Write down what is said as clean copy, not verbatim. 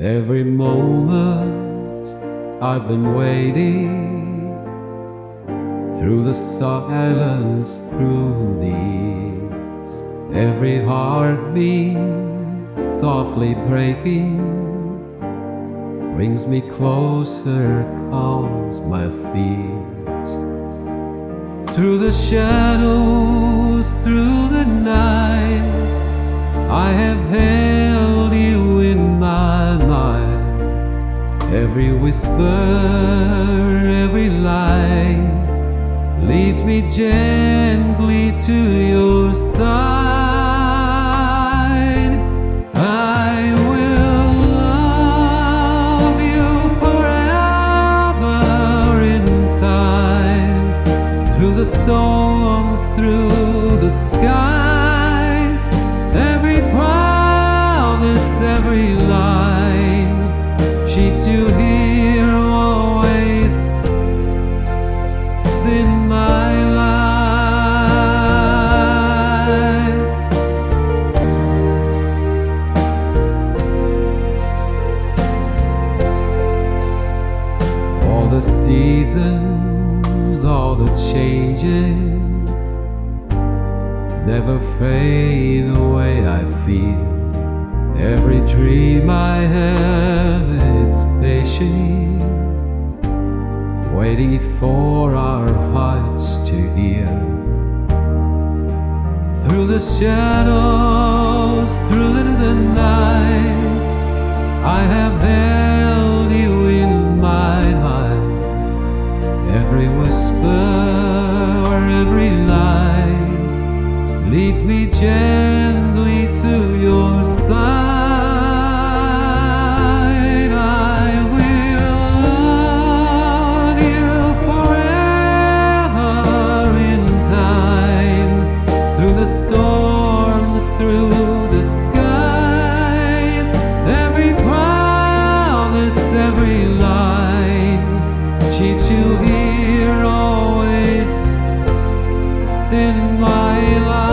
Every moment I've been waiting, through the silence, through these, every heartbeat softly breaking brings me closer, calms my fears. Through the shadows, through the night, I have held you in my mind. Every whisper, every line leads me gently to your side. I will love you forever in time, through the storms, through the skies. Every promise, every line keeps you here always in my life. All the seasons, all the changes never fade away, I feel. Every dream I have, it's patient, waiting for our hearts to heal. Through the shadows, through the night, I have held you in my mind. Every whisper, every light leads me gently to your side. Storms, through the skies, every promise, every line keeps you here always in my life.